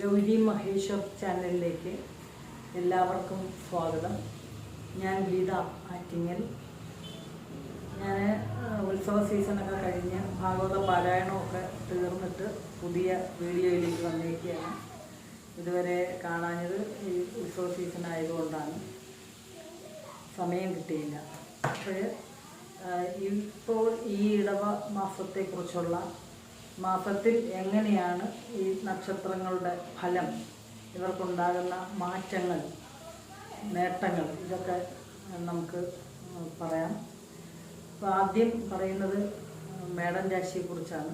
ഗൗരി മഹേശ്വർ ചാനലിലേക്ക് എല്ലാവർക്കും സ്വാഗതം. ഞാൻ ഗീത ആറ്റിങ്ങൽ. ഞാൻ ഉത്സവ സീസണൊക്കെ കഴിഞ്ഞ് ഭാഗവത പാരായണമൊക്കെ തീർന്നിട്ട് പുതിയ വീഡിയോയിലേക്ക് വന്നിരിക്കുകയാണ്. ഇതുവരെ കാണാഞ്ഞത് ഈ ഉത്സവ സീസൺ ആയതുകൊണ്ടാണ്, സമയം കിട്ടിയില്ല. അപ്പോൾ ഇപ്പോൾ ഈ ഇടവ മാസത്തെക്കുറിച്ചുള്ള മാസത്തിൽ എങ്ങനെയാണ് ഈ നക്ഷത്രങ്ങളുടെ ഫലം, ഇവർക്കുണ്ടാകുന്ന മാറ്റങ്ങൾ, നേട്ടങ്ങൾ, ഇതൊക്കെ നമുക്ക് പറയാം. അപ്പോൾ ആദ്യം പറയുന്നത് മേടൻ രാശിയെക്കുറിച്ചാണ്.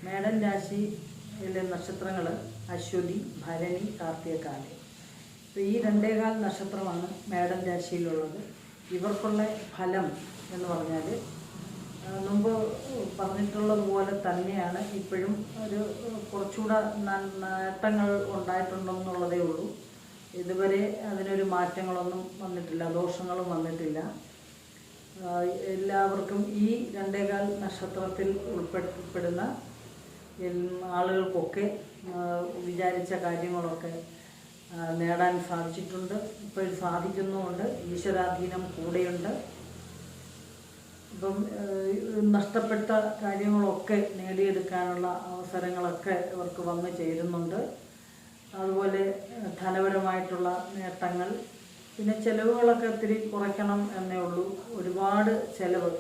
മേടൻ രാശിയിലെ നക്ഷത്രങ്ങൾ അശ്വതി, ഭരണി, കാർത്തികക്കാല്. അപ്പോൾ ഈ 2.25 നക്ഷത്രമാണ് മേടൻ രാശിയിലുള്ളത്. ഇവർക്കുള്ള ഫലം എന്ന് പറഞ്ഞാൽ മുമ്പ് പറഞ്ഞിട്ടുള്ളതുപോലെ തന്നെയാണ്. ഇപ്പോഴും ഒരു കുറച്ചുകൂടെ നേട്ടങ്ങൾ ഉണ്ടായിട്ടുണ്ടെന്നുള്ളതേ ഉള്ളൂ. ഇതുവരെ അതിനൊരു മാറ്റങ്ങളൊന്നും വന്നിട്ടില്ല, ദോഷങ്ങളും വന്നിട്ടില്ല. എല്ലാവർക്കും ഈ 2.25 നക്ഷത്രത്തിൽ ഉൾപ്പെടുന്ന ആളുകൾക്കൊക്കെ വിചാരിച്ച കാര്യങ്ങളൊക്കെ നേടാൻ സാധിച്ചിട്ടുണ്ട്. ഇപ്പോഴും സാധിക്കുന്നുമുണ്ട്. ഈശ്വരാധീനം കൂടെയുണ്ട്. ഇപ്പം നഷ്ടപ്പെട്ട കാര്യങ്ങളൊക്കെ നേടിയെടുക്കാനുള്ള അവസരങ്ങളൊക്കെ ഇവർക്ക് വന്നു ചേരുന്നുണ്ട്. അതുപോലെ ധനപരമായിട്ടുള്ള നേട്ടങ്ങൾ, പിന്നെ ചിലവുകളൊക്കെ ഒത്തിരി കുറയ്ക്കണം എന്നേ ഉള്ളൂ. ഒരുപാട് ചിലവ്,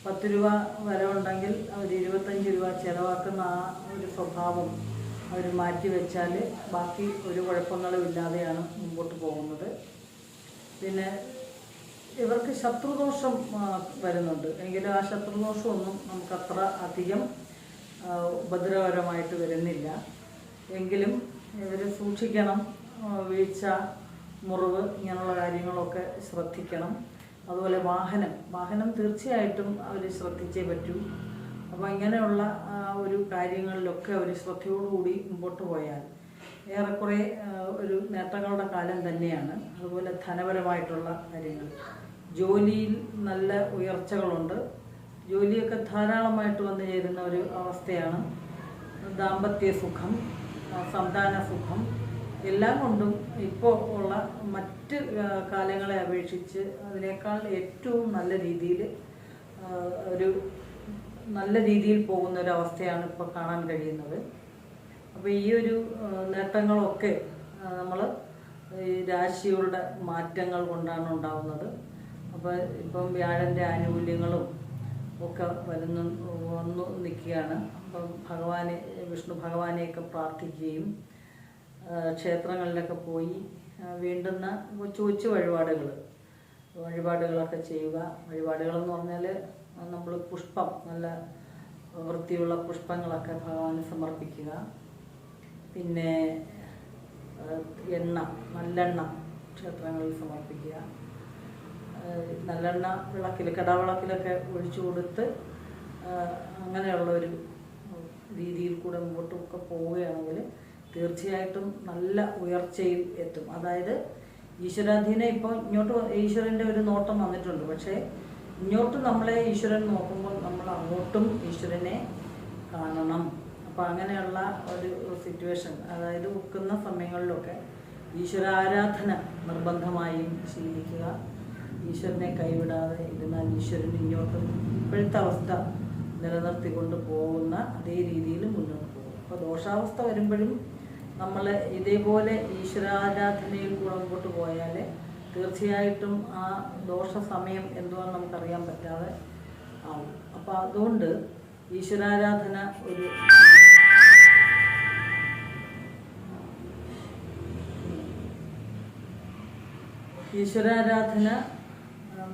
10 രൂപ വരവുണ്ടെങ്കിൽ അവർ 25 രൂപ ചിലവാക്കുന്ന ആ ഒരു സ്വഭാവം അവർ മാറ്റി വെച്ചാൽ ബാക്കി ഒരു കുഴപ്പങ്ങളും ഇല്ലാതെയാണ് മുമ്പോട്ട് പോകുന്നത്. പിന്നെ ഇവർക്ക് ശത്രുദോഷം വരുന്നുണ്ട്. എങ്കിലും ആ ശത്രുദോഷമൊന്നും നമുക്കത്ര അധികം ഉപദ്രവകരമായിട്ട് വരുന്നില്ല. എങ്കിലും ഇവർ സൂക്ഷിക്കണം. വീഴ്ച, മുറിവ്, ഇങ്ങനെയുള്ള കാര്യങ്ങളൊക്കെ ശ്രദ്ധിക്കണം. അതുപോലെ വാഹനം തീർച്ചയായിട്ടും അവർ ശ്രദ്ധിച്ചേ പറ്റൂ. അപ്പോൾ ഇങ്ങനെയുള്ള ഒരു കാര്യങ്ങളിലൊക്കെ അവർ ശ്രദ്ധയോടുകൂടി മുമ്പോട്ട് പോയാൽ ഏറെക്കുറെ ഒരു നേട്ടങ്ങളുടെ കാലം തന്നെയാണ്. അതുപോലെ ധനപരമായിട്ടുള്ള കാര്യങ്ങൾ, ജോലിയിൽ നല്ല ഉയർച്ചകളുണ്ട്. ജോലിയൊക്കെ ധാരാളമായിട്ട് വന്നു ചേരുന്ന ഒരു അവസ്ഥയാണ്. ദാമ്പത്യ സുഖം, സന്താന സുഖം, എല്ലാം കൊണ്ടും ഇപ്പോൾ ഉള്ള മറ്റ് കാലങ്ങളെ അപേക്ഷിച്ച് അതിനേക്കാൾ ഏറ്റവും നല്ല രീതിയിൽ പോകുന്ന ഒരു അവസ്ഥയാണ് ഇപ്പോൾ കാണാൻ കഴിയുന്നത്. അപ്പോൾ ഈ ഒരു നേട്ടങ്ങളൊക്കെ നമ്മൾ ഈ രാശികളുടെ മാറ്റങ്ങൾ കൊണ്ടാണ് ഉണ്ടാകുന്നത്. അപ്പോൾ ഇപ്പം വ്യാഴൻ്റെ ആനുകൂല്യങ്ങളും ഒക്കെ വന്നു നിൽക്കുകയാണ്. അപ്പം വിഷ്ണു ഭഗവാനെയൊക്കെ പ്രാർത്ഥിക്കുകയും ക്ഷേത്രങ്ങളിലൊക്കെ പോയി വേണ്ടുന്ന കൊച്ചു വഴിപാടുകളൊക്കെ ചെയ്യുക. വഴിപാടുകളെന്ന് പറഞ്ഞാൽ നമ്മൾ പുഷ്പം, നല്ല വൃത്തിയുള്ള പുഷ്പങ്ങളൊക്കെ ഭഗവാന് സമർപ്പിക്കുക. പിന്നെ നല്ലെണ്ണ ക്ഷേത്രങ്ങളിൽ സമർപ്പിക്കുക. നല്ലെണ്ണ വിളക്കിൽ, കടവിളക്കിലൊക്കെ ഒഴിച്ചു കൊടുത്ത് അങ്ങനെയുള്ളൊരു രീതിയിൽ കൂടെ മുമ്പോട്ടൊക്കെ പോവുകയാണെങ്കിൽ തീർച്ചയായിട്ടും നല്ല ഉയർച്ചയിൽ എത്തും. അതായത് ഈശ്വരാധീനം ഇപ്പോൾ ഇങ്ങോട്ട് ഈശ്വരൻ്റെ ഒരു നോട്ടം വന്നിട്ടുണ്ട്. പക്ഷേ ഇങ്ങോട്ട് നമ്മളെ ഈശ്വരൻ നോക്കുമ്പോൾ നമ്മൾ അങ്ങോട്ടും ഈശ്വരനെ കാണണം. അപ്പോൾ അങ്ങനെയുള്ള ഒരു സിറ്റുവേഷൻ, അതായത് ഒക്കുന്ന സമയങ്ങളിലൊക്കെ ഈശ്വരാരാധന നിർബന്ധമായും ശീലിക്കുക. ഈശ്വരനെ കൈവിടാതെ ഇരുന്നാൽ ഈശ്വരൻ ഇങ്ങോട്ടും ഇപ്പോഴത്തെ അവസ്ഥ നിലനിർത്തിക്കൊണ്ട് പോകുന്ന അതേ രീതിയിൽ മുന്നോട്ട് പോകും. അപ്പോൾ ദോഷാവസ്ഥ വരുമ്പോഴും നമ്മൾ ഇതേപോലെ ഈശ്വരാരാധനയിൽ കൂടെ മുമ്പോട്ട് പോയാൽ തീർച്ചയായിട്ടും ആ ദോഷ സമയം എന്തുവാന്ന് നമുക്കറിയാൻ പറ്റാതെ ആവും. അപ്പോൾ അതുകൊണ്ട് ഈശ്വരാരാധന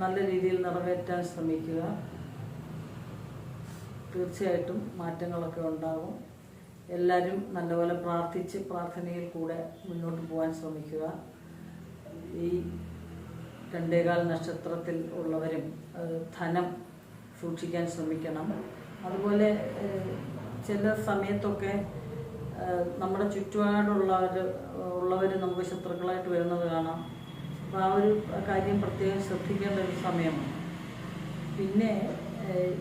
നല്ല രീതിയിൽ നിറവേറ്റാൻ ശ്രമിക്കുക. തീർച്ചയായിട്ടും മാറ്റങ്ങളൊക്കെ ഉണ്ടാകും. എല്ലാവരും നല്ലപോലെ പ്രാർത്ഥനയിൽ കൂടെ മുന്നോട്ട് പോകാൻ ശ്രമിക്കുക. ഈ 2.25 നക്ഷത്രത്തിൽ ഉള്ളവരും ധനം സൂക്ഷിക്കാൻ ശ്രമിക്കണം. അതുപോലെ ചില സമയത്തൊക്കെ നമ്മുടെ ചുറ്റുപാടുള്ളവർ നമുക്ക് ശത്രുക്കളായിട്ട് വരുന്നത് കാണാം. അപ്പോൾ ആ ഒരു കാര്യം പ്രത്യേകം ശ്രദ്ധിക്കേണ്ട ഒരു സമയമാണ്. പിന്നെ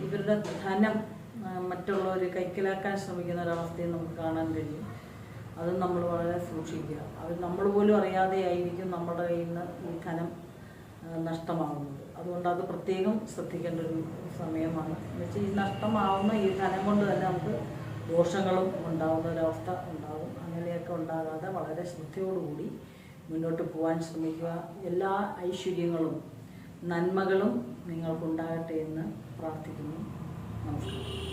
ഇവരുടെ ധനം മറ്റുള്ളവർ കൈക്കലാക്കാൻ ശ്രമിക്കുന്ന ഒരവസ്ഥയും നമുക്ക് കാണാൻ കഴിയും. അതും നമ്മൾ വളരെ സൂക്ഷിക്കുക. അത് നമ്മൾ പോലും അറിയാതെയായിരിക്കും നമ്മുടെ കയ്യിൽ നിന്ന് ഈ ധനം നഷ്ടമാകുന്നത്. അതുകൊണ്ട് അത് പ്രത്യേകം ശ്രദ്ധിക്കേണ്ട ഒരു സമയമാണ്. എന്നുവെച്ചാൽ ഈ നഷ്ടമാവുന്ന ഈ ധനം കൊണ്ട് തന്നെ നമുക്ക് ദോഷങ്ങളും ഉണ്ടാകുന്ന ഒരവസ്ഥ ഉണ്ടാകും. അങ്ങനെയൊക്കെ ഉണ്ടാകാതെ വളരെ ശ്രദ്ധയോടുകൂടി മുന്നോട്ട് പോകാൻ ശ്രമിക്കുക. എല്ലാ ഐശ്വര്യങ്ങളും നന്മകളും നിങ്ങൾക്കുണ്ടാകട്ടെ എന്ന് പ്രാർത്ഥിക്കുന്നു. നമസ്കാരം.